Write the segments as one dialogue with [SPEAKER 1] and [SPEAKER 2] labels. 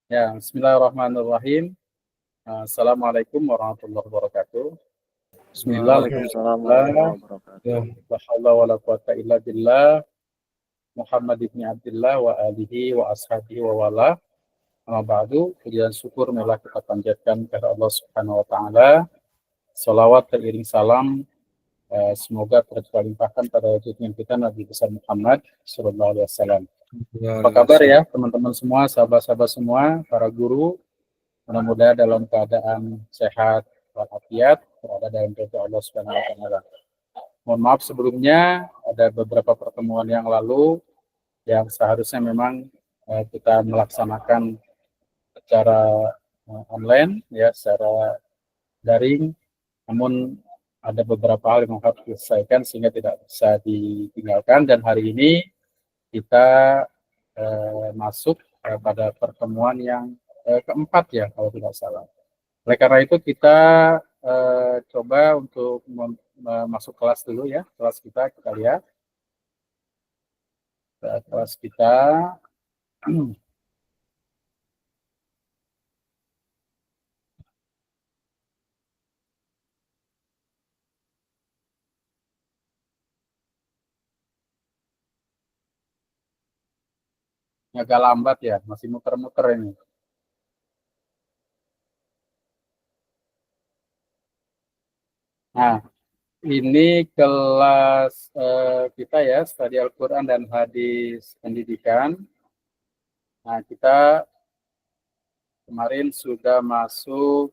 [SPEAKER 1] Ya, Bismillahirrahmanirrahim. Assalamualaikum warahmatullahi wabarakatuh. Bismillah,
[SPEAKER 2] Waalaikumsalam
[SPEAKER 1] alhamdulillah,
[SPEAKER 2] warahmatullahi wabarakatuh.
[SPEAKER 1] la haula wa la quwata illa billah, Muhammad ibn Abdullah wa alihi wa ashabihi wa wala. Amma ba'du, puji dan syukur marilah kita panjatkan kepada Allah Subhanahu wa taala. Salawat teriring salam semoga terlimpahkan pada junjungan kita Nabi besar Muhammad sallallahu alaihi wasallam. Apa kabar ya teman-teman semua, sahabat-sahabat semua, para guru? Mudah-mudahan dalam keadaan sehat walafiat, berada dalam ridha Allah Subhanahu wa taala. Mohon maaf sebelumnya, ada beberapa pertemuan yang lalu yang seharusnya memang kita melaksanakan secara online ya, secara daring, namun ada beberapa hal yang harus diselesaikan sehingga tidak bisa ditinggalkan, dan hari ini kita masuk pada pertemuan yang keempat ya kalau tidak salah. Oleh karena itu kita coba untuk masuk kelas dulu ya, kelas kita lihat kelas kita. Agak lambat ya, masih muter-muter ini. Nah, ini kelas kita ya, studi Al-Quran dan Hadis Pendidikan. Nah, kita kemarin sudah masuk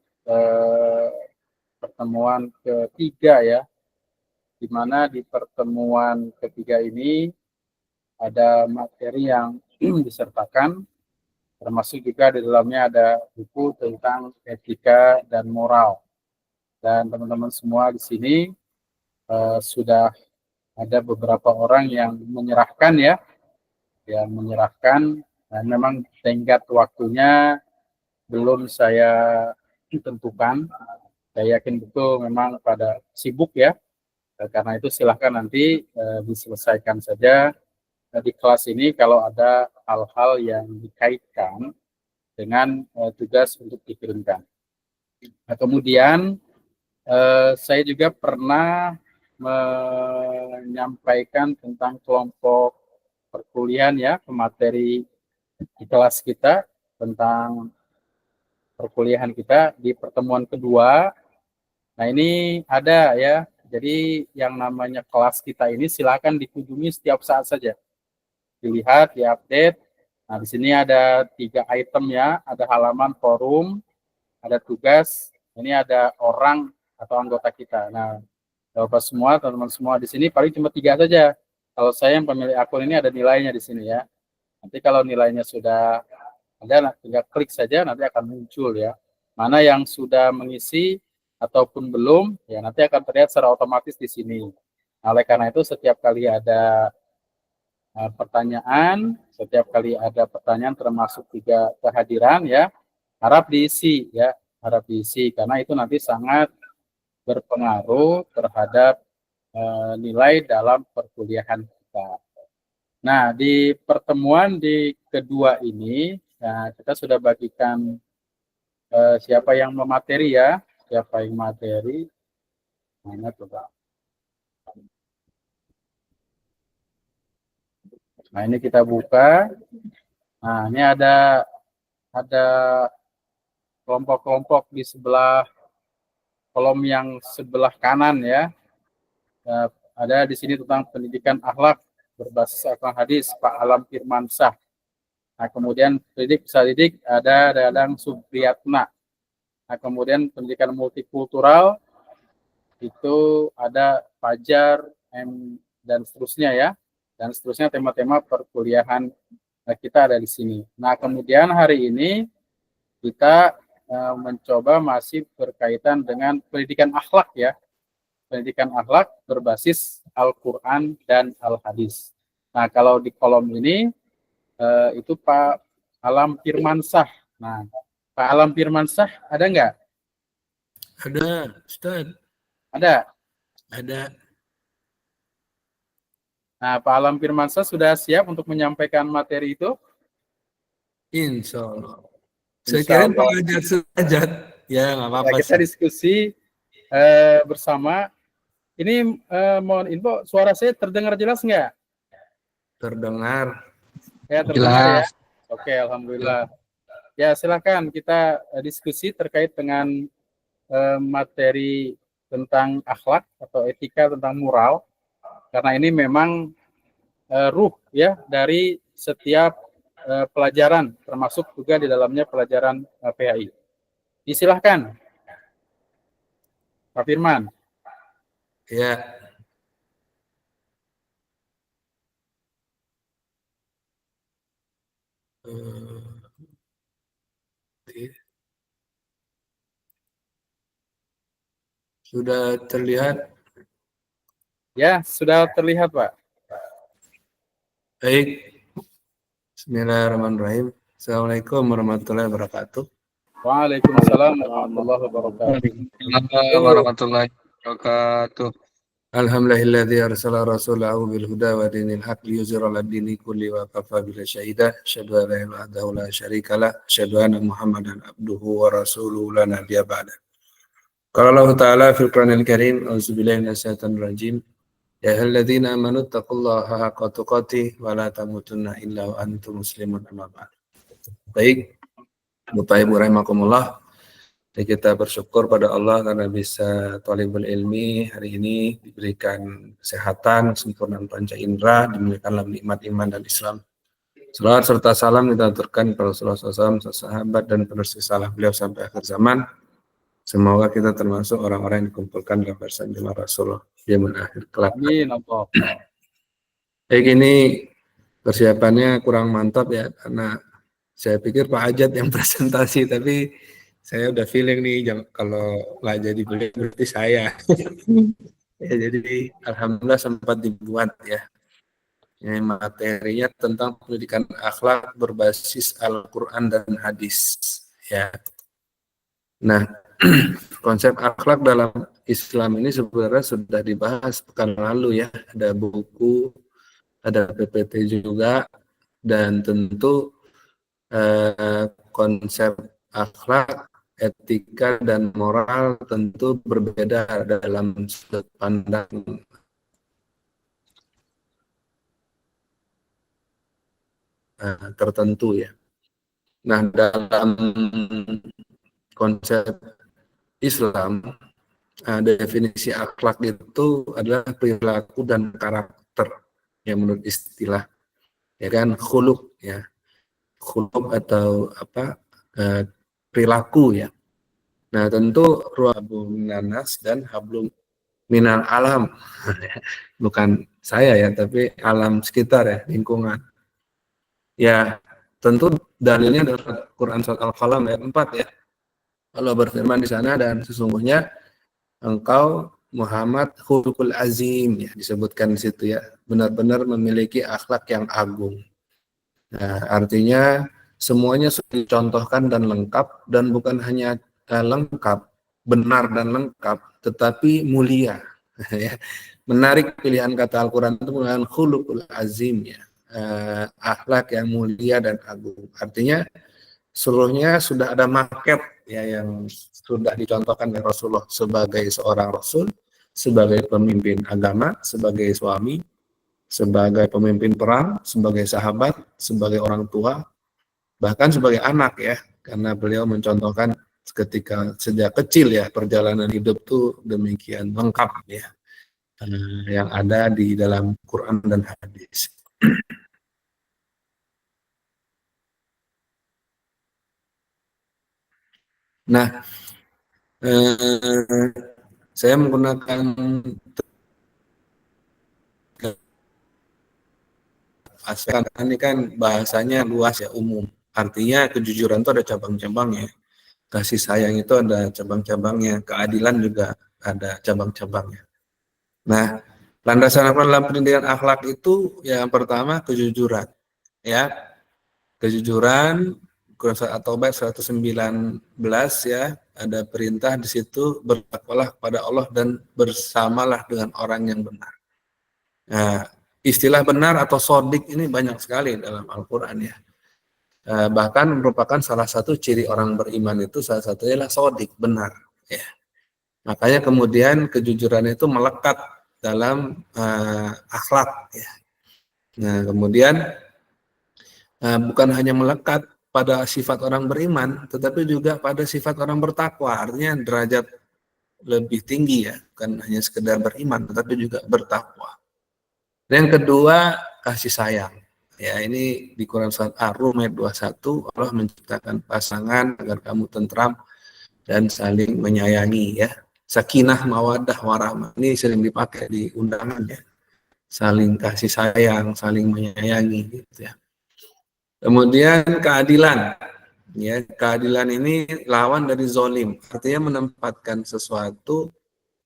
[SPEAKER 1] pertemuan ketiga ya, di mana di pertemuan ketiga ini ada materi yang disertakan, termasuk juga di dalamnya ada buku tentang etika dan moral. Dan teman-teman semua di sini sudah ada beberapa orang yang menyerahkan ya, yang menyerahkan, dan memang tenggat waktunya belum saya tentukan. Saya yakin betul memang pada sibuk ya, karena itu silahkan nanti diselesaikan saja di kelas ini kalau ada hal-hal yang dikaitkan dengan tugas untuk dikirimkan. Nah, kemudian saya juga pernah menyampaikan tentang kelompok perkuliahan ya, materi di kelas kita tentang perkuliahan kita di pertemuan kedua. Nah, ini ada ya. Jadi yang namanya kelas kita ini silakan dikunjungi setiap saat saja. Dilihat, diupdate. Nah, di sini ada 3 item ya, ada halaman forum, ada tugas, ini ada orang atau anggota kita. Nah, Bapak semua, teman-teman semua di sini paling cuma 3 saja. Kalau saya yang pemilik akun ini ada nilainya di sini ya. Nanti kalau nilainya sudah ada, tinggal klik saja, nanti akan muncul ya. Mana yang sudah mengisi ataupun belum, ya nanti akan terlihat secara otomatis di sini. Nah, oleh karena itu setiap kali ada pertanyaan, setiap kali ada pertanyaan termasuk 3 kehadiran ya, harap diisi ya, harap diisi karena itu nanti sangat berpengaruh terhadap nilai dalam perkuliahan kita. Nah, di pertemuan di kedua ini, nah, kita sudah bagikan siapa yang memateri ya, siapa yang materi. Mana coba. Nah, ini kita buka. Nah, ini ada kelompok-kelompok di sebelah kolom yang sebelah kanan ya. Ada di sini tentang pendidikan akhlak berbasis Al-Quran hadis Pak Alam Firmansyah. Nah, kemudian pendidik bisa didik ada Dadang Supriyatna. Nah, kemudian pendidikan multikultural itu ada Fajar dan seterusnya ya. Dan seterusnya tema-tema perkuliahan kita ada di sini. Nah, kemudian hari ini kita mencoba masih berkaitan dengan pendidikan akhlak ya. Pendidikan akhlak berbasis Al-Quran dan Al-Hadis. Nah, kalau di kolom ini itu Pak Alam Firmansyah. Nah, Pak Alam Firmansyah ada nggak?
[SPEAKER 3] Ada, Ustaz.
[SPEAKER 1] Ada.
[SPEAKER 3] Ada.
[SPEAKER 1] Nah, Pak Alam Firmansyah sudah siap untuk menyampaikan materi itu?
[SPEAKER 3] Insya Allah. Saya
[SPEAKER 1] Insya
[SPEAKER 3] kira
[SPEAKER 1] Allah.
[SPEAKER 3] pengajar sederajat. Ya, nggak
[SPEAKER 1] Ya,
[SPEAKER 3] apa-apa
[SPEAKER 1] kita
[SPEAKER 3] sih.
[SPEAKER 1] diskusi bersama. Ini mohon info, suara saya terdengar jelas nggak?
[SPEAKER 3] Terdengar.
[SPEAKER 1] Ya, terdengar ya.
[SPEAKER 3] Jelas.
[SPEAKER 1] Oke, alhamdulillah. Ya, silakan kita diskusi terkait dengan materi tentang akhlak atau etika tentang moral. Karena ini memang ruh ya dari setiap pelajaran, termasuk juga di dalamnya pelajaran PHI. Disilahkan, Pak Firman.
[SPEAKER 3] Ya. Sudah terlihat.
[SPEAKER 1] Ya, sudah terlihat, Pak.
[SPEAKER 3] Baik. Bismillahirrahmanirrahim. Assalamualaikum warahmatullahi wabarakatuh.
[SPEAKER 1] Waalaikumsalam warahmatullahi wabarakatuh.
[SPEAKER 2] warahmatullahi wabarakatuh.
[SPEAKER 3] Alhamdulillahilladzi arsala rasulahu bil huda wa dinil haq liyuzhira 'ala dini kulli wa kafa billahi syahida. Asyhadu an la ilaha illallah la syarika lah. Asyhadu anna Muhammadan abduhu wa rasuluhu la nabiyya ba'da. Qala Allah Ta'ala fil Qur'anil Karim, a'udzubillahi minasyaitonir rajim. Ya ayyuhalladzina amanu taqullaha haqqa tuqatih wa la tamutunna illa wa antum muslimun amma ba'd. Baik, Bapak Ibu rahimakumullah. Jadi kita bersyukur pada Allah karena bisa thalibul ilmi hari ini diberikan kesehatan, kesempurnaan panca indera, diberikan nikmat iman dan Islam. Salawat serta salam kita aturkan kepada Rasulullah SAW, sahabat dan penerus risalah beliau sampai akhir zaman. Semoga kita termasuk orang-orang yang dikumpulkan dalam barisan jemaah Rasulullah zaman akhir kelak.
[SPEAKER 1] Amin, Allah.
[SPEAKER 3] Baik, ini persiapannya kurang mantap ya, karena saya pikir Pak Ajat yang presentasi, tapi saya udah feeling nih kalau nggak jadi beliau berarti saya. Ya, jadi alhamdulillah sempat dibuat ya. Ini materinya tentang pendidikan akhlak berbasis Al-Quran dan hadis. Ya. Nah, konsep akhlak dalam Islam ini sebenarnya sudah dibahas pekan lalu ya. Ada buku, ada PPT juga, dan tentu konsep akhlak, etika dan moral tentu berbeda dalam sudut pandang tertentu ya. Nah, dalam konsep Islam, definisi akhlak itu adalah perilaku dan karakter yang menurut istilah ya kan, khuluq ya, khuluq atau apa, perilaku ya. Nah, tentu hablum minanas dan hablum minal alam. Bukan saya ya, tapi alam sekitar ya, lingkungan. Ya, tentu dalilnya adalah Quran surat Al-Qalam ayat 4 ya. Allah berfirman di sana, dan sesungguhnya engkau Muhammad khuluqul azim ya, disebutkan di situ ya, benar-benar memiliki akhlak yang agung. Nah, artinya semuanya sudah dicontohkan dan lengkap, dan bukan hanya lengkap, benar dan lengkap, tetapi mulia. Ya. Menarik pilihan kata Al-Quran itu menggunakan khuluqul azim ya, akhlak yang mulia dan agung. Artinya seluruhnya sudah ada market ya yang sudah dicontohkan oleh Rasulullah sebagai seorang Rasul, sebagai pemimpin agama, sebagai suami, sebagai pemimpin perang, sebagai sahabat, sebagai orang tua, bahkan sebagai anak ya, karena beliau mencontohkan ketika sejak kecil ya, perjalanan hidup tuh demikian lengkap ya, yang ada di dalam Quran dan hadis. Nah, saya menggunakan aspek ini kan bahasanya luas ya, umum. Artinya kejujuran itu ada cabang-cabangnya, kasih sayang itu ada cabang-cabangnya, keadilan juga ada cabang-cabangnya. Nah, landasan apa dalam pendidikan akhlak itu yang pertama kejujuran. Ya, kejujuran, Quran surat At-Taubah 119 ya, ada perintah di situ, bertakwalah kepada Allah dan bersamalah dengan orang yang benar. Nah, istilah benar atau sodik ini banyak sekali dalam Al-Quran ya. Bahkan merupakan salah satu ciri orang beriman itu salah satunya adalah sodik, benar. Ya. Makanya kemudian kejujuran itu melekat dalam akhlak. Ya. Nah kemudian bukan hanya melekat pada sifat orang beriman, tetapi juga pada sifat orang bertakwa. Artinya derajat lebih tinggi ya, bukan hanya sekedar beriman, tetapi juga bertakwa. Dan yang kedua, kasih sayang. Ya, ini di Quran surat Ar-Rum ayat 21, Allah menciptakan pasangan agar kamu tentram dan saling menyayangi ya. Sakinah, mawaddah, warahmah. Ini sering dipakai di undangan ya. Saling kasih sayang, saling menyayangi gitu ya. Kemudian keadilan. Ya, keadilan ini lawan dari zolim. Artinya menempatkan sesuatu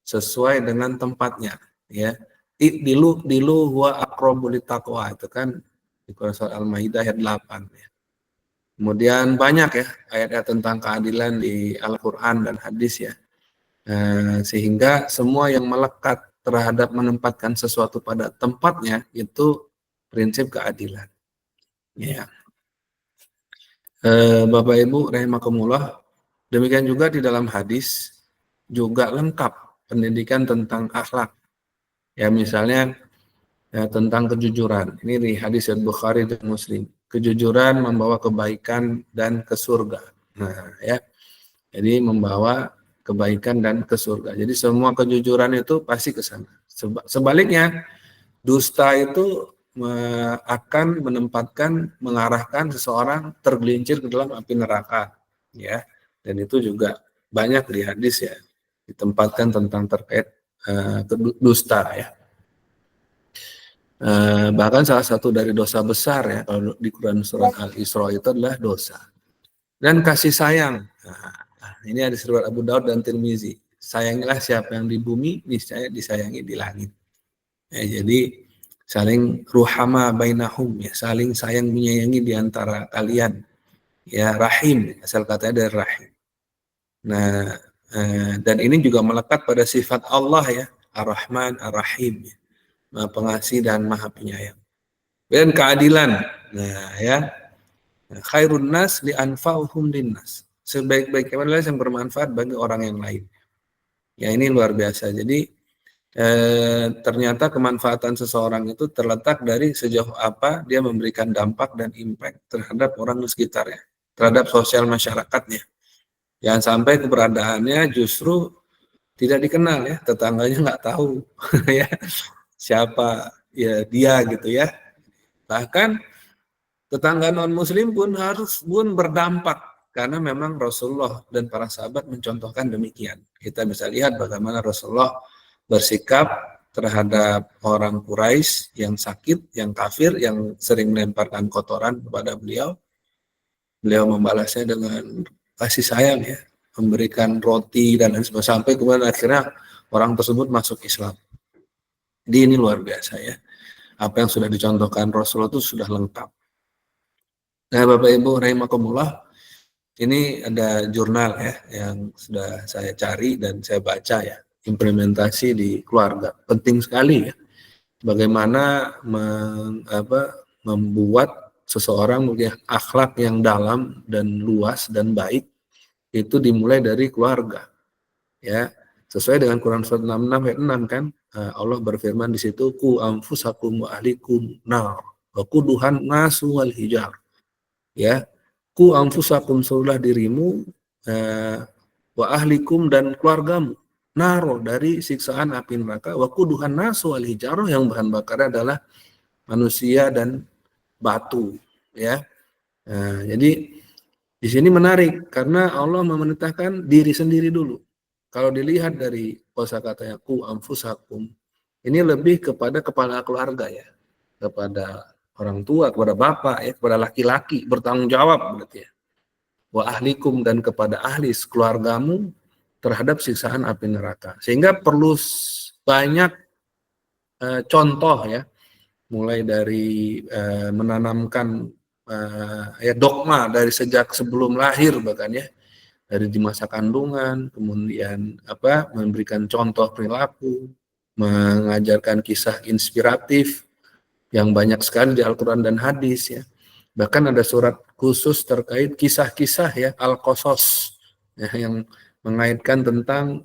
[SPEAKER 3] sesuai dengan tempatnya ya. Dilu huwa aqrabu littaqwa, itu kan di Quran Surat Al-Maidah ayat 8 ya. Kemudian banyak ya ayat-ayat tentang keadilan di Al-Qur'an dan hadis ya. Sehingga semua yang melekat terhadap menempatkan sesuatu pada tempatnya itu prinsip keadilan. Ya. Bapak Ibu rahimakumullah, demikian juga di dalam hadis juga lengkap pendidikan tentang akhlak. Ya misalnya ya, tentang kejujuran. Ini di hadis Bukhari dan Muslim. Kejujuran membawa kebaikan dan ke surga. Nah, ya. Jadi membawa kebaikan dan ke surga. Jadi semua kejujuran itu pasti ke sana. Sebaliknya, dusta itu akan mengarahkan seseorang tergelincir ke dalam api neraka, ya. Dan itu juga banyak di hadis ya, ditempatkan tentang terkait dusta ya. Bahkan salah satu dari dosa besar ya kalau di Quran surat Al-Isra itu adalah dosa. Dan kasih sayang. Nah, ini ada riwayat Abu Daud dan Tirmizi. Sayangilah siapa yang di bumi, niscaya disayangi di langit. Ya, jadi saling ruhama bainahum ya, saling sayang menyayangi di antara kalian. Ya, rahim, asal katanya dari rahim. Nah, dan ini juga melekat pada sifat Allah ya, Ar-Rahman, Ar-Rahim, ya. Maha Pengasih dan Maha Penyayang. Dan keadilan. Nah, ya. Khairun nas li anfa'uhum linnas. Sebaik-baiknya adalah yang bermanfaat bagi orang yang lain. Ya, ini luar biasa. Jadi ternyata kemanfaatan seseorang itu terletak dari sejauh apa dia memberikan dampak dan impact terhadap orang di sekitarnya, terhadap sosial masyarakatnya. Jangan sampai keberadaannya justru tidak dikenal ya, tetangganya nggak tahu ya siapa ya dia gitu ya. Bahkan tetangga non muslim pun harus berdampak karena memang Rasulullah dan para sahabat mencontohkan demikian. Kita bisa lihat bagaimana Rasulullah bersikap terhadap orang Quraisy yang sakit, yang kafir, yang sering melemparkan kotoran kepada beliau. Beliau membalasnya dengan kasih sayang ya, memberikan roti dan lain sebagainya, sampai kemudian akhirnya orang tersebut masuk Islam. Jadi ini luar biasa ya. Apa yang sudah dicontohkan Rasulullah itu sudah lengkap. Nah, Bapak Ibu rahimakumullah, ini ada jurnal ya yang sudah saya cari dan saya baca ya, implementasi di keluarga. Penting sekali ya. Bagaimana membuat seseorang memiliki akhlak yang dalam dan luas dan baik itu dimulai dari keluarga. Ya, sesuai dengan Quran surat 66 ayat 6 kan, Allah berfirman di situ, ku anfusakum wa ahlikum nar wa quduhan nasu wal hijar. Ya, ku anfusakum, seluruh dirimu, wa ahlikum dan keluargamu, naro dari siksaan api neraka, wa quduhan nasu wal hijar, yang bahan bakar adalah manusia dan batu ya. Jadi di sini menarik karena Allah memerintahkan diri sendiri dulu. Kalau dilihat dari kosakatanya ku anfusakum, ini lebih kepada kepala keluarga ya, kepada orang tua, kepada bapak ya, kepada laki-laki bertanggung jawab berarti ya. Wa ahlikum, dan kepada ahli keluargamu terhadap siksaan api neraka. Sehingga perlu banyak contoh ya, mulai dari menanamkan ya dogma dari sejak sebelum lahir bahkan ya, dari di masa kandungan, kemudian memberikan contoh perilaku, mengajarkan kisah inspiratif yang banyak sekali di Al-Quran dan hadis ya. Bahkan ada surat khusus terkait kisah-kisah ya, Al-Qasas ya, yang mengaitkan tentang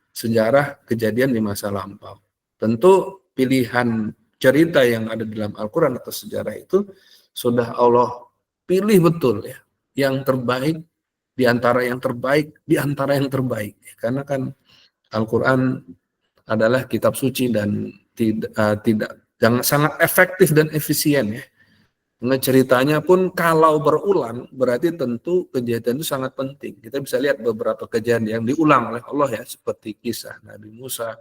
[SPEAKER 3] sejarah kejadian di masa lampau. Tentu pilihan cerita yang ada dalam Al-Quran atau sejarah itu sudah Allah pilih betul ya, yang terbaik di antara yang terbaik di antara yang terbaik. Karena kan Al-Quran adalah kitab suci dan jangan sangat efektif dan efisien ya. Dengan ceritanya pun kalau berulang berarti tentu kejadian itu sangat penting. Kita bisa lihat beberapa kejadian yang diulang oleh Allah ya, seperti kisah Nabi Musa,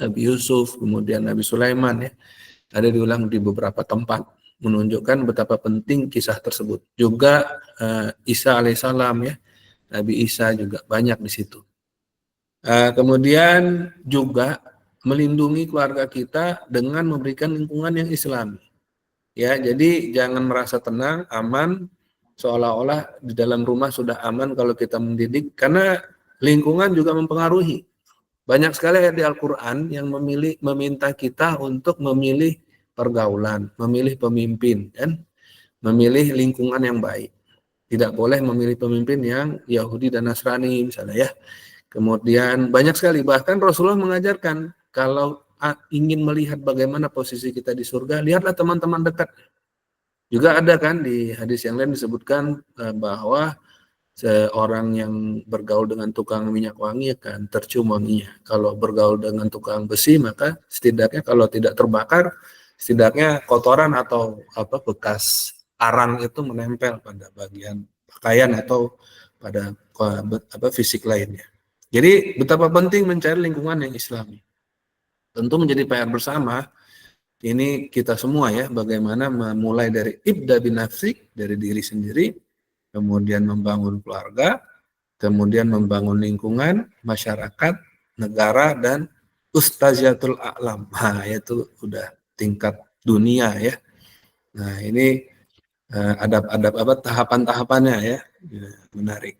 [SPEAKER 3] Nabi Yusuf, kemudian Nabi Sulaiman ya. Ada diulang di beberapa tempat menunjukkan betapa penting kisah tersebut. Juga Isa alaihissalam ya, Nabi Isa juga banyak di situ. Kemudian juga melindungi keluarga kita dengan memberikan lingkungan yang Islami. Ya, jadi jangan merasa tenang, aman, seolah-olah di dalam rumah sudah aman kalau kita mendidik, karena lingkungan juga mempengaruhi. Banyak sekali ayat di Al-Quran yang meminta kita untuk memilih pergaulan, memilih pemimpin, dan memilih lingkungan yang baik. Tidak boleh memilih pemimpin yang Yahudi dan Nasrani misalnya ya. Kemudian banyak sekali, bahkan Rasulullah mengajarkan kalau ingin melihat bagaimana posisi kita di surga, lihatlah teman-teman dekat. Juga ada kan di hadis yang lain disebutkan bahwa seorang yang bergaul dengan tukang minyak wangi akan tercium wanginya. Kalau bergaul dengan tukang besi, maka setidaknya kalau tidak terbakar, setidaknya kotoran atau bekas arang itu menempel pada bagian pakaian atau pada fisik lainnya. Jadi betapa penting mencari lingkungan yang Islami. Tentu menjadi PR bersama ini kita semua ya, bagaimana memulai dari ibda bin nafsik, dari diri sendiri, kemudian membangun keluarga, kemudian membangun lingkungan, masyarakat, negara, dan ustaziatul a'lam. Nah, itu udah tingkat dunia ya. Nah, ini adab-adab tahapan-tahapannya ya. Menarik.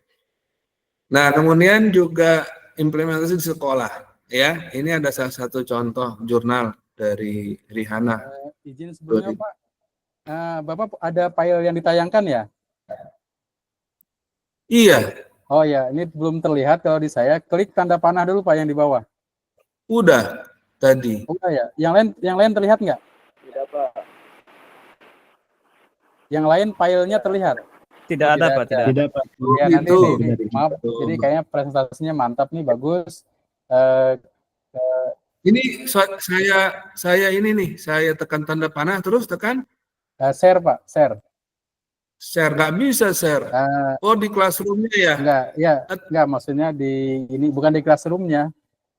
[SPEAKER 3] Nah, kemudian juga implementasi di sekolah. Ya, ini ada salah satu contoh jurnal dari Rihanna.
[SPEAKER 1] Izin sebelumnya Pak, Bapak ada file yang ditayangkan ya?
[SPEAKER 3] Iya.
[SPEAKER 1] Oh ya, ini belum terlihat kalau di saya. Klik tanda panah dulu Pak yang di bawah.
[SPEAKER 3] Udah tadi.
[SPEAKER 1] Udah ya. Yang lain terlihat nggak? Tidak Pak. Yang lain filenya terlihat?
[SPEAKER 4] Tidak ada Pak.
[SPEAKER 1] Tidak Pak. Ya, nanti ini, maaf. Jadi kayaknya presentasinya mantap nih, bagus.
[SPEAKER 3] Ini saya ini nih, saya tekan tanda panah terus tekan
[SPEAKER 1] share Pak, share.
[SPEAKER 3] Share nggak bisa share. Oh, di classroom-nya ya?
[SPEAKER 1] Enggak, maksudnya di ini bukan di classroom-nya,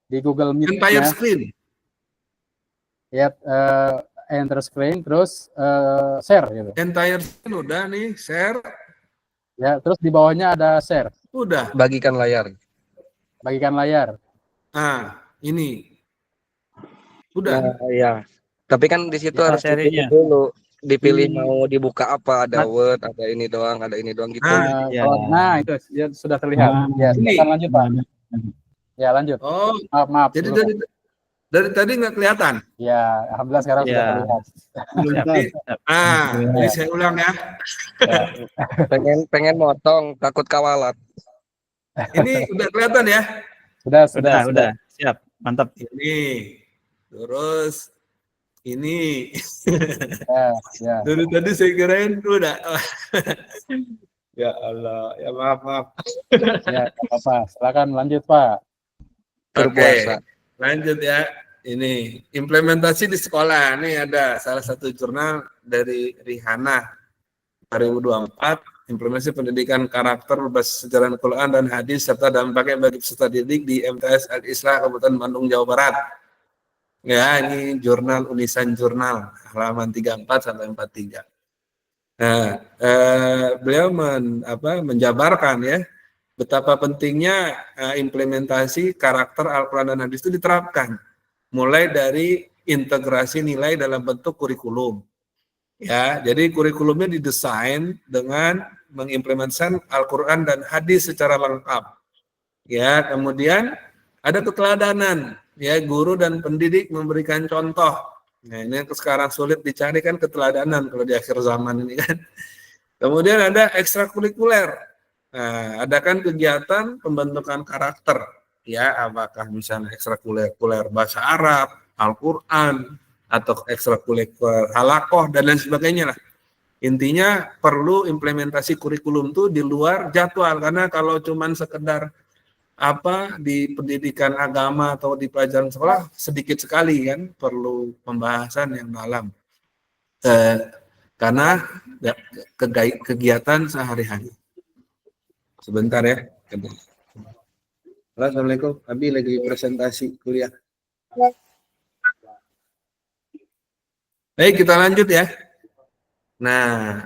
[SPEAKER 1] di Google Meet-nya.
[SPEAKER 3] Entire screen.
[SPEAKER 1] Ya, enter screen terus share gitu.
[SPEAKER 3] Entire screen udah nih, share.
[SPEAKER 1] Ya, terus di bawahnya ada share.
[SPEAKER 3] Udah.
[SPEAKER 2] Bagikan layar.
[SPEAKER 1] Bagikan layar.
[SPEAKER 3] Ini. Udah.
[SPEAKER 2] Iya. Tapi kan di situ
[SPEAKER 4] Ya,
[SPEAKER 2] harus
[SPEAKER 4] serinya
[SPEAKER 2] dulu dipilih mau dibuka apa, ada Word, ada ini doang gitu.
[SPEAKER 1] Nah, itu ya, sudah terlihat. Ya, silakan lanjut Pak. Ya, lanjut.
[SPEAKER 3] Oh,
[SPEAKER 1] maaf.
[SPEAKER 3] Jadi dari tadi nggak kelihatan?
[SPEAKER 1] Ya, alhamdulillah sekarang sudah terlihat.
[SPEAKER 3] Ini saya ulang ya.
[SPEAKER 2] Pengen motong, takut kawalat.
[SPEAKER 3] Ini udah kelihatan ya?
[SPEAKER 4] Sudah. Siap, mantap.
[SPEAKER 3] Ini, terus ini.
[SPEAKER 1] Ya.
[SPEAKER 3] Dari tadi saya kirain udah. Ya Allah, ya maaf.
[SPEAKER 1] Ya, apa-apa. Silakan lanjut Pak.
[SPEAKER 3] Oke, lanjut ya. Ini implementasi di sekolah. Ini ada salah satu jurnal dari Rihanna 2024, implementasi pendidikan karakter berbasis sejarah Al-Quran dan hadis serta dampaknya bagi peserta didik di MTS Al-Islah Kabupaten Bandung, Jawa Barat. Ya, ini jurnal Unisan Jurnal halaman 34 sampai 43. Nah, beliau menjabarkan ya betapa pentingnya implementasi karakter Al-Quran dan hadis itu diterapkan, mulai dari integrasi nilai dalam bentuk kurikulum. Ya, jadi kurikulumnya didesain dengan mengimplementasikan Al-Quran dan hadis secara lengkap. Ya, kemudian ada keteladanan. Ya, guru dan pendidik memberikan contoh Nah, ini yang sekarang sulit dicari kan keteladanan kalau di akhir zaman ini kan. Kemudian ada ekstrakurikuler. Nah, ada kan kegiatan pembentukan karakter, ya, apakah misalnya ekstrakurikuler bahasa Arab, Al-Quran, atau ekstrakurikuler halakoh dan lain sebagainya lah. Intinya perlu implementasi kurikulum tuh di luar jadwal, karena kalau cuman sekedar di pendidikan agama atau di pelajaran sekolah sedikit sekali kan, perlu pembahasan yang dalam karena kegiatan sehari-hari. Sebentar ya. Halo, Assalamualaikum. Abi lagi presentasi kuliah. Baik, kita lanjut ya. Nah,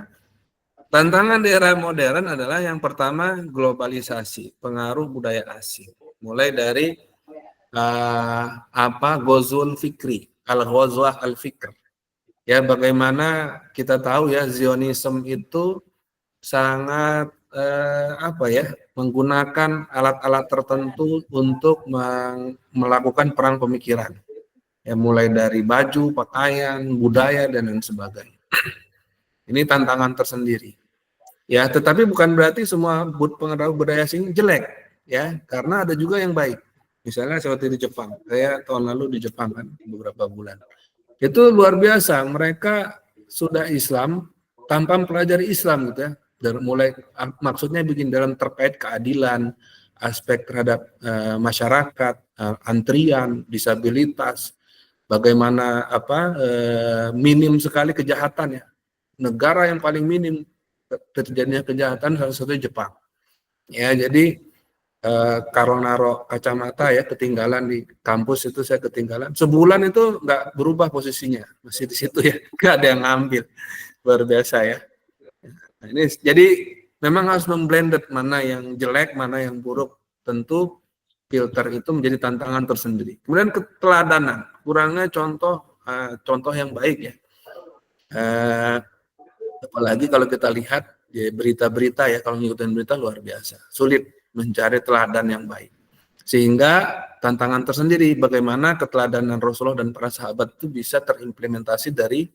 [SPEAKER 3] tantangan di era modern adalah yang pertama globalisasi, pengaruh budaya asing. Mulai dari Ghazwul Fikri, Al-Ghazwah Al-Fikr. Ya, bagaimana kita tahu ya, Zionisme itu sangat menggunakan alat-alat tertentu untuk melakukan perang pemikiran. Ya, mulai dari baju, pakaian, budaya dan lain sebagainya. Ini tantangan tersendiri. Ya, tetapi bukan berarti semua pengaruh budaya asing jelek, ya, karena ada juga yang baik. Misalnya seperti di Jepang. Saya tahun lalu di Jepang kan beberapa bulan. Itu luar biasa, mereka sudah Islam tanpa mempelajari Islam gitu ya. Dan mulai maksudnya bikin dalam terkait keadilan, aspek terhadap masyarakat, antrian, disabilitas, bagaimana minim sekali kejahatan ya. Negara yang paling minim terjadinya kejahatan salah satunya Jepang. Ya, jadi kalau naruh kacamata ya, ketinggalan di kampus itu, saya ketinggalan sebulan itu nggak berubah posisinya, masih di situ ya, nggak ada yang ngambil. Luar biasa ya. Nah, ini jadi memang harus memblended mana yang jelek, mana yang buruk. Tentu filter itu menjadi tantangan tersendiri. Kemudian keteladanan, kurangnya contoh yang baik ya. Apalagi kalau kita lihat ya, berita-berita ya, kalau ngikutin berita luar biasa, sulit mencari teladan yang baik. Sehingga tantangan tersendiri bagaimana keteladanan Rasulullah dan para sahabat itu bisa terimplementasi dari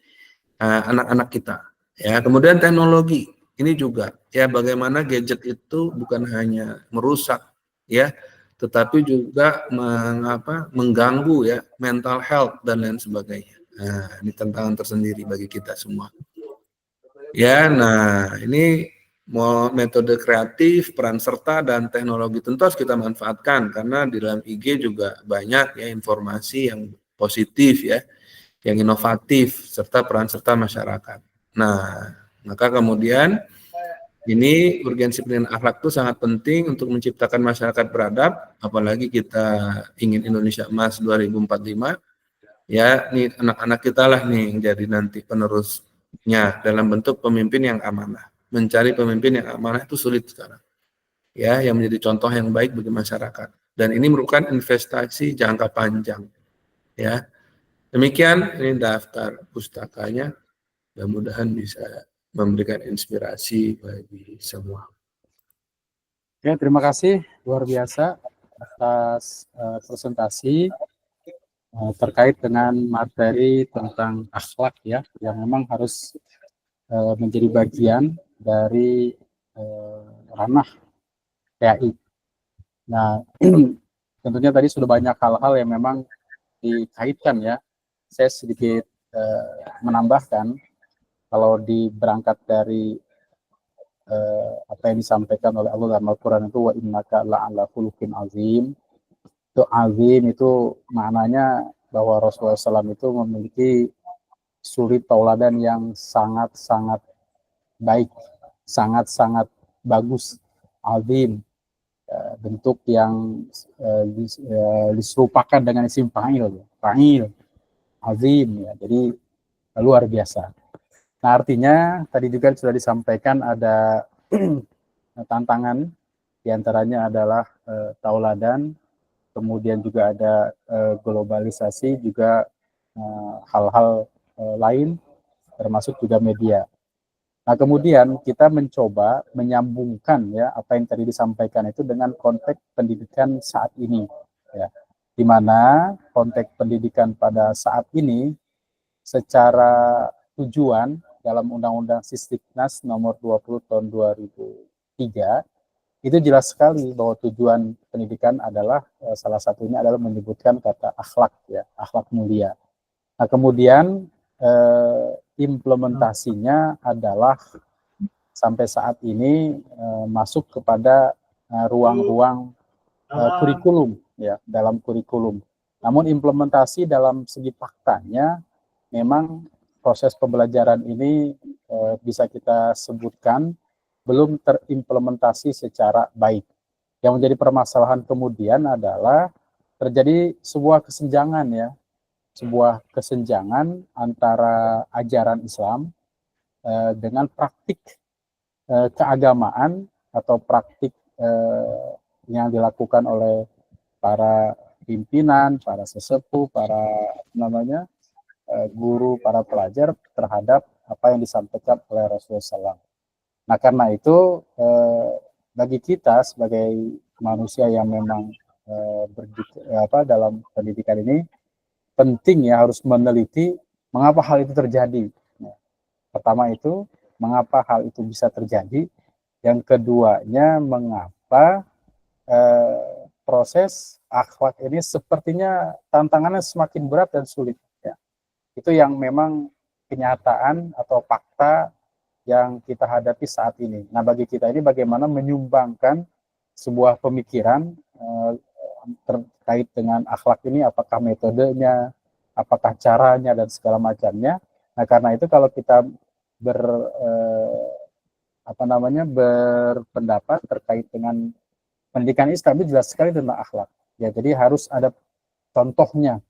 [SPEAKER 3] anak-anak kita. Ya, kemudian teknologi ini juga ya, bagaimana gadget itu bukan hanya merusak ya, tetapi juga mengganggu ya mental health dan lain sebagainya. Nah, ini tantangan tersendiri bagi kita semua. Ya, nah ini metode kreatif, peran serta dan teknologi tentu harus kita manfaatkan, karena di dalam IG juga banyak ya informasi yang positif ya, yang inovatif, serta peran serta masyarakat. Nah, maka kemudian ini urgensi pendidikan akhlak itu sangat penting untuk menciptakan masyarakat beradab, apalagi kita ingin Indonesia Emas 2045. Ya, nih anak-anak kita lah nih yang jadi nanti penerusnya dalam bentuk pemimpin yang amanah. Mencari pemimpin yang amanah itu sulit sekarang. Ya, yang menjadi contoh yang baik bagi masyarakat. Dan ini merupakan investasi jangka panjang. Ya. Demikian ini daftar pustakanya. Mudah-mudahan bisa memberikan inspirasi bagi semua.
[SPEAKER 1] Oke, terima kasih luar biasa atas presentasi terkait dengan materi tentang akhlak ya, yang memang harus menjadi bagian dari ranah PAI. Nah, tentunya tadi sudah banyak hal-hal yang memang dikaitkan ya. Saya sedikit menambahkan, kalau berangkat dari apa yang disampaikan oleh Allah dalam Al-Quran itu, wa innaka la'ala khuluqin azim. Itu azim itu maknanya bahwa Rasulullah SAW itu memiliki suri tauladan yang sangat-sangat baik, sangat-sangat bagus, azim, bentuk yang diserupakan dengan isim fa'il, azim ya, jadi luar biasa. Nah, artinya tadi juga sudah disampaikan ada tantangan, diantaranya adalah tauladan, kemudian juga ada globalisasi, juga hal-hal lain, termasuk juga media. Nah, kemudian kita mencoba menyambungkan ya apa yang tadi disampaikan itu dengan konteks pendidikan saat ini, ya, di mana konteks pendidikan pada saat ini secara tujuan dalam Undang-Undang Sisdiknas nomor 20 tahun 2003 itu jelas sekali bahwa tujuan pendidikan adalah salah satunya adalah menyebutkan kata akhlak ya, akhlak mulia. Nah, kemudian implementasinya adalah sampai saat ini masuk kepada ruang-ruang kurikulum ya, dalam kurikulum. Namun implementasi dalam segi faktanya memang proses pembelajaran ini bisa kita sebutkan belum terimplementasi secara baik. Yang menjadi permasalahan kemudian adalah terjadi sebuah kesenjangan ya, sebuah kesenjangan antara ajaran Islam dengan praktik keagamaan atau praktik yang dilakukan oleh para pimpinan, para sesepuh, para guru, para pelajar terhadap apa yang disampaikan oleh Rasulullah SAW. Nah, karena itu bagi kita sebagai manusia yang memang dalam pendidikan ini penting ya, harus meneliti mengapa hal itu terjadi. Nah, pertama itu mengapa hal itu bisa terjadi. Yang keduanya mengapa proses akhlak ini sepertinya tantangannya semakin berat dan sulit. Ya. Itu yang memang kenyataan atau fakta yang kita hadapi saat ini. Nah, bagi kita ini bagaimana menyumbangkan sebuah pemikiran terkait dengan akhlak ini, apakah metodenya, apakah caranya, dan segala macamnya. Nah, karena itu kalau kita berpendapat terkait dengan pendidikan Islam, itu jelas sekali tentang akhlak. Ya, jadi harus ada contohnya.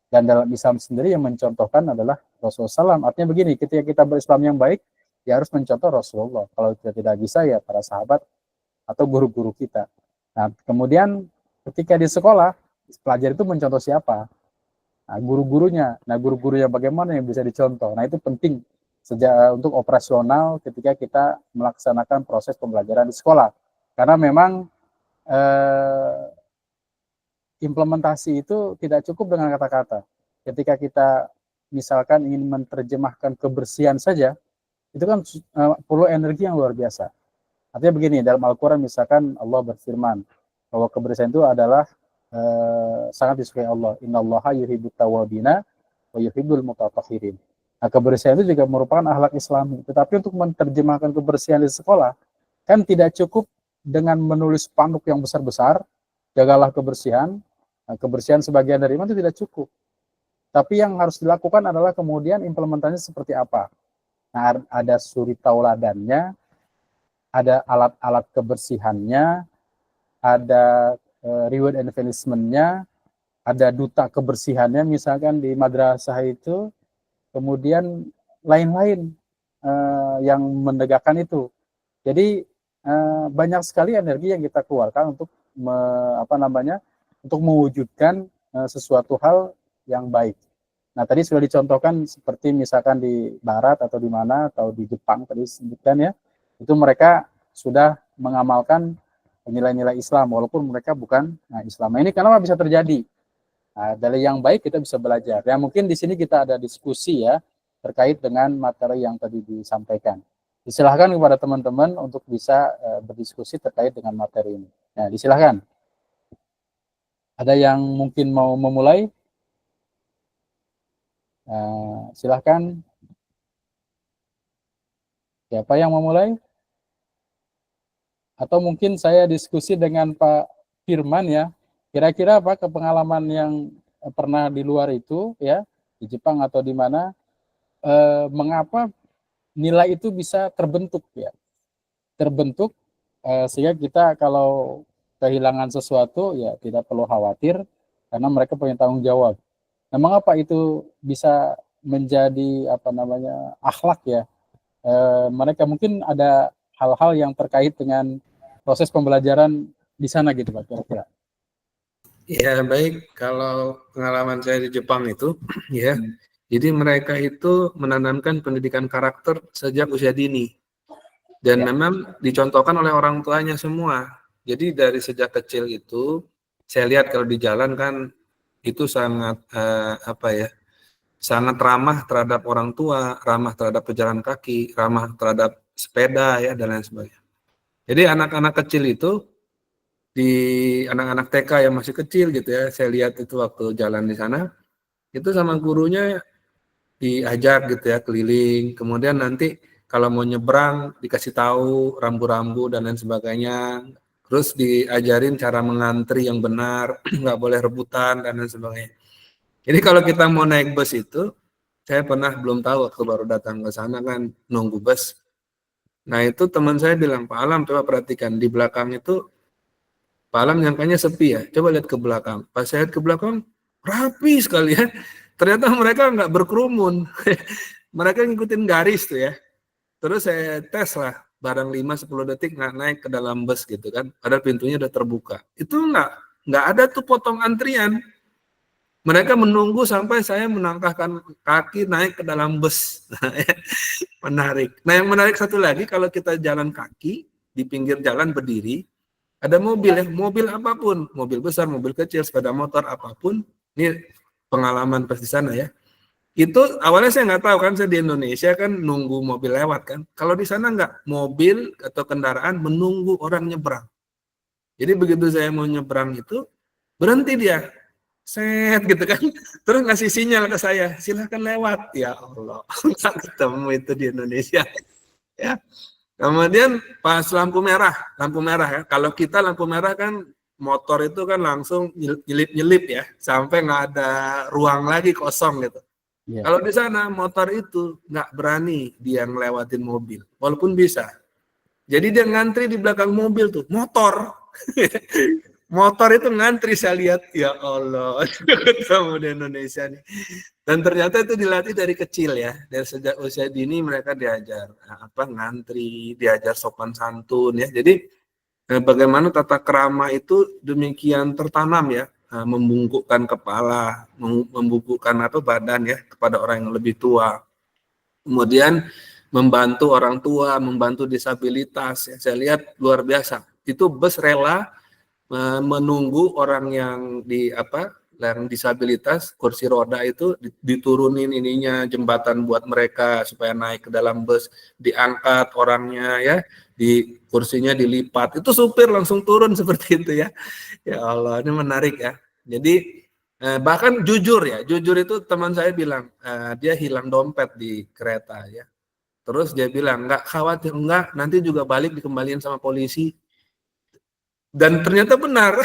[SPEAKER 1] Dan dalam Islam sendiri yang mencontohkan adalah Rasulullah SAW. Artinya begini, ketika kita berislam yang baik, ya harus mencontoh Rasulullah. Kalau kita tidak bisa, ya para sahabat atau guru-guru kita. Nah, kemudian ketika di sekolah, pelajar itu mencontoh siapa? Nah, guru-gurunya. Nah, guru-gurunya bagaimana yang bisa dicontoh? Nah, itu penting untuk operasional ketika kita melaksanakan proses pembelajaran di sekolah. Karena memang implementasi itu tidak cukup dengan kata-kata. Ketika kita misalkan ingin menerjemahkan kebersihan saja, itu kan perlu energi yang luar biasa. Artinya begini, dalam Al-Quran misalkan Allah berfirman bahwa kebersihan itu adalah sangat disukai Allah. Innallaha yuhibbut tawwabina wa yuhibbul mutatahhirin. Nah, kebersihan itu juga merupakan akhlak Islami. Tetapi untuk menerjemahkan kebersihan di sekolah, kan tidak cukup dengan menulis spanduk yang besar-besar, jagalah kebersihan. Nah, kebersihan sebagian dari iman itu tidak cukup. Tapi yang harus dilakukan adalah kemudian implementasinya seperti apa. Nah, ada suri tauladannya, ada alat-alat kebersihannya, ada reward and punishment-nya, ada duta kebersihannya misalkan di madrasah itu, kemudian lain-lain yang menegakkan itu. Jadi banyak sekali energi yang kita keluarkan untuk untuk mewujudkan sesuatu hal yang baik. Nah, tadi sudah dicontohkan seperti misalkan di Barat atau di mana, atau di Jepang tadi disebutkan ya, itu mereka sudah mengamalkan nilai-nilai Islam walaupun mereka bukan Islam. Nah, ini kenapa bisa terjadi? Nah, dari yang baik kita bisa belajar. Ya, mungkin di sini kita ada diskusi ya terkait dengan materi yang tadi disampaikan. Disilahkan kepada teman-teman untuk bisa berdiskusi terkait dengan materi ini. Nah, disilahkan. Ada yang mungkin mau memulai? Silahkan. Siapa yang memulai? Atau mungkin saya diskusi dengan Pak Firman ya. Kira-kira apa pengalaman yang pernah di luar itu ya, di Jepang atau di mana, mengapa nilai itu bisa terbentuk ya? Terbentuk sehingga kita kalau kehilangan sesuatu ya tidak perlu khawatir karena mereka punya tanggung jawab. Nah, mengapa itu bisa menjadi akhlak ya? Mereka mungkin ada hal-hal yang terkait dengan proses pembelajaran di sana gitu Pak kira-kira.
[SPEAKER 3] Ya baik, kalau pengalaman saya di Jepang itu ya, jadi mereka itu menanamkan pendidikan karakter sejak usia dini dan memang dicontohkan oleh orang tuanya semua. Jadi dari sejak kecil itu saya lihat kalau di jalan kan itu sangat sangat ramah terhadap orang tua, ramah terhadap pejalan kaki, ramah terhadap sepeda ya dan lain sebagainya. Jadi anak-anak kecil itu di anak-anak TK yang masih kecil gitu ya, saya lihat itu waktu jalan di sana, itu sama gurunya diajak gitu ya keliling, kemudian nanti kalau mau nyebrang dikasih tahu rambu-rambu dan lain sebagainya, terus diajarin cara mengantri yang benar, nggak boleh rebutan dan lain sebagainya. Jadi kalau kita mau naik bus itu, saya pernah belum tahu waktu baru datang ke sana kan nunggu bus. Nah itu teman saya bilang, Pak Alam coba perhatikan di belakang itu, Pak Alam nyangkanya sepi ya, coba lihat ke belakang. Pas saya lihat ke belakang, rapi sekali ya. Ternyata mereka nggak berkerumun. Mereka ngikutin garis tuh ya. Terus saya tes lah, barang 5-10 detik nggak naik ke dalam bus gitu kan. Padahal pintunya udah terbuka. Itu nggak ada tuh potong antrian. Mereka menunggu sampai saya menangkahkan kaki naik ke dalam bus. Menarik. Nah yang menarik satu lagi, kalau kita jalan kaki, di pinggir jalan berdiri, ada mobil ya, mobil apapun, mobil besar, mobil kecil, sepeda motor, apapun, ini pengalaman pas di sana ya. Itu awalnya saya nggak tahu kan, saya di Indonesia kan nunggu mobil lewat kan. Kalau di sana nggak, mobil atau kendaraan menunggu orang nyebrang. Jadi begitu saya mau nyebrang itu, berhenti dia. Set gitu kan, terus ngasih sinyal ke saya, silahkan lewat. Ya Allah, nggak ketemu itu di Indonesia. Ya. Kemudian pas lampu merah ya. Kalau kita lampu merah kan motor itu kan langsung nyelip-nyelip ya, sampai nggak ada ruang lagi kosong gitu.
[SPEAKER 1] Ya.
[SPEAKER 3] Kalau di sana motor itu nggak berani dia ngelewatin mobil, walaupun bisa. Jadi dia ngantri di belakang mobil tuh, motor. Motor itu ngantri, saya lihat, ya Allah, ketemu di Indonesia nih. Dan ternyata itu dilatih dari kecil ya, dari sejak usia dini mereka diajar ngantri, diajar sopan santun ya. Jadi bagaimana tata krama itu demikian tertanam ya, membungkukkan kepala, membungkukkan badan ya kepada orang yang lebih tua. Kemudian membantu orang tua, membantu disabilitas ya. Saya lihat luar biasa. Itu bus rela menunggu orang yang yang disabilitas kursi roda itu diturunin ininya jembatan buat mereka supaya naik ke dalam bus, diangkat orangnya ya, di kursinya dilipat, itu supir langsung turun seperti itu ya. Ya Allah, ini menarik ya. Jadi bahkan jujur itu teman saya bilang dia hilang dompet di kereta ya. Terus dia bilang nggak khawatir, enggak, nanti juga balik dikembaliin sama polisi. Dan ternyata benar,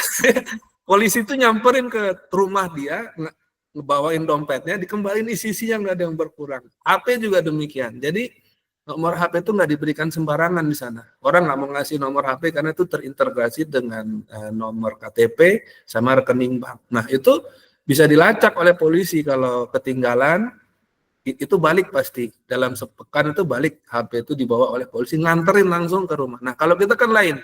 [SPEAKER 3] polisi itu nyamperin ke rumah dia, ngebawain dompetnya, dikembaliin isi-isi yang nggak ada yang berkurang. HP juga demikian. Jadi nomor HP itu nggak diberikan sembarangan di sana. Orang nggak mau ngasih nomor HP karena itu terintegrasi dengan nomor KTP sama rekening bank. Nah itu bisa dilacak oleh polisi kalau ketinggalan, itu balik pasti. Dalam sepekan itu balik, HP itu dibawa oleh polisi, nganterin langsung ke rumah. Nah kalau kita kan lain.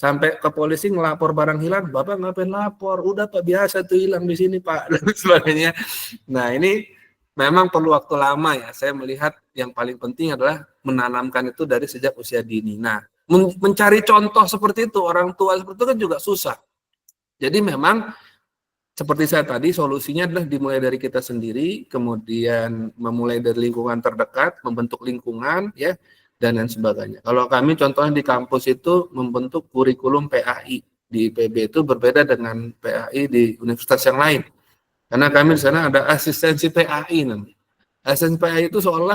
[SPEAKER 3] Sampai ke polisi ngelapor barang hilang, Bapak ngapain lapor? Udah Pak, biasa tuh hilang di sini Pak, dan sebagainya. Nah ini memang perlu waktu lama ya. Saya melihat yang paling penting adalah menanamkan itu dari sejak usia dini. Nah mencari contoh seperti itu, orang tua seperti itu kan juga susah. Jadi memang seperti saya tadi, solusinya adalah dimulai dari kita sendiri, kemudian memulai dari lingkungan terdekat, membentuk lingkungan ya, dan lain sebagainya. Kalau kami contohnya di kampus itu membentuk kurikulum PAI. Di IPB itu berbeda dengan PAI di universitas yang lain. Karena kami di sana ada asistensi PAI namanya. Asistensi PAI itu seolah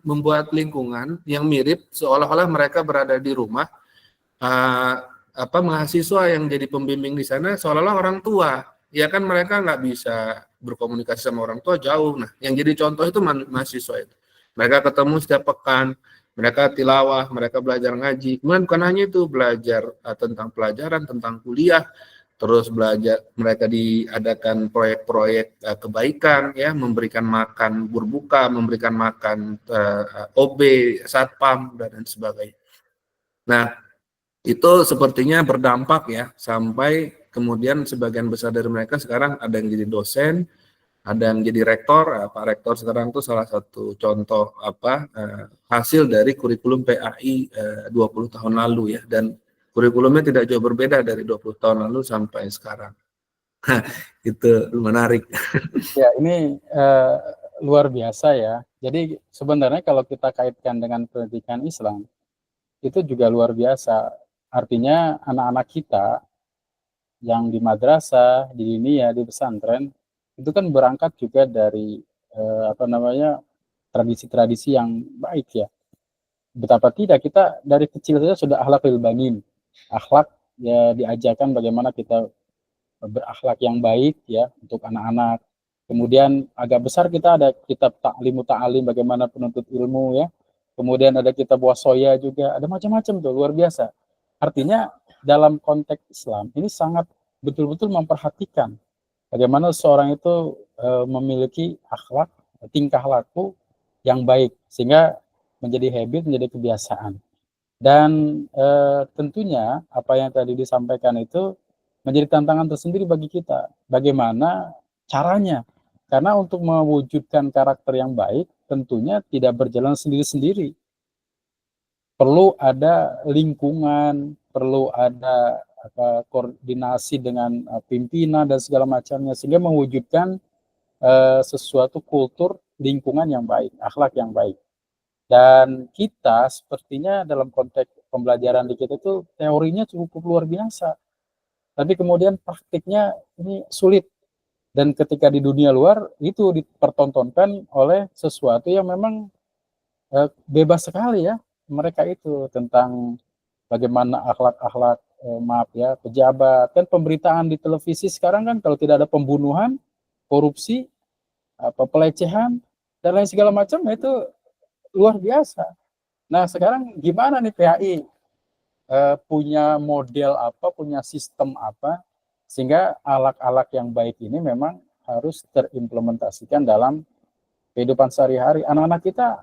[SPEAKER 3] membuat lingkungan yang mirip, seolah-olah mereka berada di rumah, mahasiswa yang jadi pembimbing di sana seolah-olah orang tua. Ya kan mereka nggak bisa berkomunikasi sama orang tua jauh. Nah, yang jadi contoh itu mahasiswa itu. Mereka ketemu setiap pekan, mereka tilawah, mereka belajar ngaji. Kemudian bukan hanya itu, belajar tentang pelajaran, tentang kuliah, terus belajar, mereka diadakan proyek-proyek kebaikan, ya, memberikan makan berbuka, memberikan makan OB, satpam, dan sebagainya. Nah, itu sepertinya berdampak ya, sampai kemudian sebagian besar dari mereka sekarang ada yang jadi dosen, ada yang jadi rektor. Pak Rektor sekarang itu salah satu contoh hasil dari kurikulum PAI 20 tahun lalu ya, dan kurikulumnya tidak jauh berbeda dari 20 tahun lalu sampai sekarang. Itu menarik.
[SPEAKER 1] Ya, ini luar biasa ya. Jadi sebenarnya kalau kita kaitkan dengan pendidikan Islam, itu juga luar biasa. Artinya anak-anak kita yang di madrasah, di diniyah, di pesantren, itu kan berangkat juga dari tradisi-tradisi yang baik ya. Betapa tidak kita dari kecil saja sudah akhlakul banin. Akhlak ya diajarkan bagaimana kita berakhlak yang baik ya untuk anak-anak. Kemudian agak besar kita ada kitab Ta'limu Ta'alim bagaimana penuntut ilmu ya. Kemudian ada kitab Wasoya juga, ada macam-macam tuh, luar biasa. Artinya dalam konteks Islam ini sangat betul-betul memperhatikan bagaimana seorang itu memiliki akhlak, tingkah laku yang baik sehingga menjadi habit, menjadi kebiasaan. Dan tentunya apa yang tadi disampaikan itu menjadi tantangan tersendiri bagi kita. Bagaimana caranya? Karena untuk mewujudkan karakter yang baik tentunya tidak berjalan sendiri-sendiri. Perlu ada lingkungan, perlu ada koordinasi dengan pimpinan dan segala macamnya sehingga mewujudkan sesuatu kultur lingkungan yang baik, akhlak yang baik. Dan kita sepertinya dalam konteks pembelajaran di kita itu teorinya cukup luar biasa. Tapi kemudian praktiknya ini sulit. Dan ketika di dunia luar itu dipertontonkan oleh sesuatu yang memang bebas sekali ya. Mereka itu tentang bagaimana akhlak-akhlak maaf ya, pejabat. Kan pemberitaan di televisi sekarang kan kalau tidak ada pembunuhan, korupsi, pelecehan, dan lain segala macam itu luar biasa. Nah sekarang gimana nih PHI punya model apa, punya sistem apa, sehingga alat-alat yang baik ini memang harus terimplementasikan dalam kehidupan sehari-hari. Anak-anak kita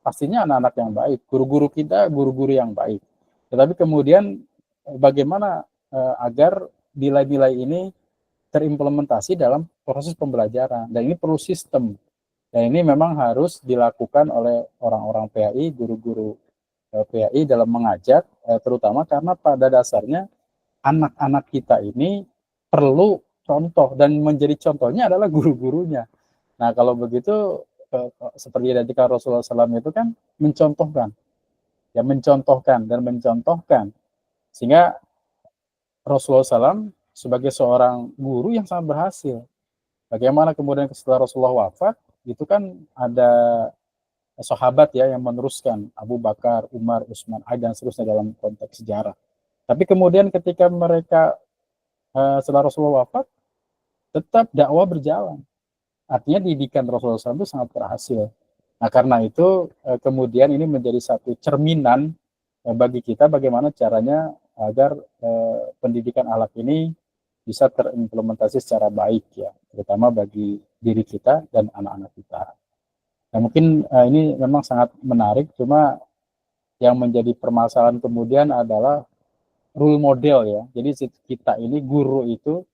[SPEAKER 1] pastinya anak-anak yang baik, guru-guru kita guru-guru yang baik. Tetapi kemudian bagaimana agar nilai-nilai ini terimplementasi dalam proses pembelajaran, dan ini perlu sistem. Dan ini memang harus dilakukan oleh orang-orang PAI, guru-guru PAI dalam mengajar, terutama karena pada dasarnya anak-anak kita ini perlu contoh, dan menjadi contohnya adalah guru-gurunya. Nah kalau begitu seperti yang dikatakan Rasulullah SAW itu kan mencontohkan, ya mencontohkan dan mencontohkan, sehingga Rasulullah SAW sebagai seorang guru yang sangat berhasil. Bagaimana kemudian setelah Rasulullah wafat, itu kan ada sahabat ya yang meneruskan, Abu Bakar, Umar, Utsman, Ali dan seterusnya dalam konteks sejarah. Tapi kemudian ketika mereka setelah Rasulullah wafat, tetap dakwah berjalan. Artinya didikan Rasulullah SAW itu sangat berhasil. Nah karena itu kemudian ini menjadi satu cerminan bagi kita bagaimana caranya agar pendidikan akhlak ini bisa terimplementasi secara baik ya, terutama bagi diri kita dan anak-anak kita. Nah mungkin ini memang sangat menarik, cuma yang menjadi permasalahan kemudian adalah role model ya. Jadi kita ini guru itu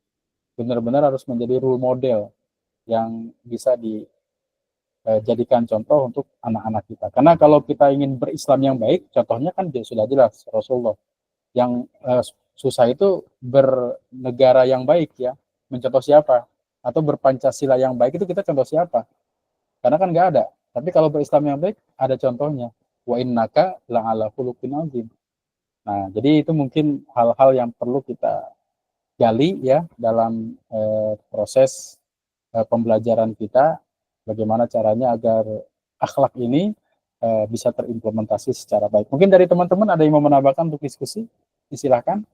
[SPEAKER 1] benar-benar harus menjadi role model yang bisa dijadikan contoh untuk anak-anak kita. Karena kalau kita ingin berislam yang baik, contohnya kan sudah jelas Rasulullah. Yang susah itu bernegara yang baik ya, mencontoh siapa? Atau berpancasila yang baik itu kita contoh siapa? Karena kan nggak ada. Tapi kalau berislam yang baik ada contohnya. Wa innaka la'ala khuluqin azim. Nah, jadi itu mungkin hal-hal yang perlu kita gali ya dalam proses pembelajaran kita, bagaimana caranya agar akhlak ini bisa terimplementasi secara baik. Mungkin dari teman-teman ada yang mau menambahkan untuk diskusi? Silakan.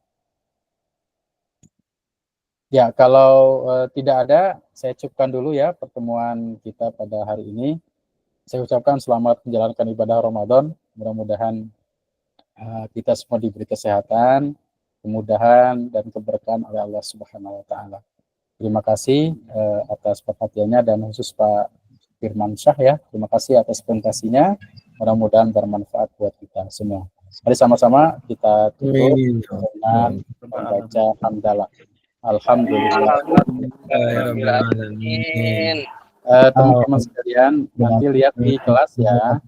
[SPEAKER 1] Ya, kalau tidak ada, saya cukupkan dulu ya pertemuan kita pada hari ini. Saya ucapkan selamat menjalankan ibadah Ramadan. Mudah-mudahan kita semua diberi kesehatan, kemudahan, dan keberkahan oleh Allah Subhanahu wa Ta'ala. Terima kasih atas perhatiannya, dan khusus Pak Firman Syah ya. Terima kasih atas presentasinya. Mudah-mudahan bermanfaat buat kita semua. Mari sama-sama kita tutup dengan membaca hamdalah. Alhamdulillah. Teman-teman sekalian, nanti lihat di kelas ya.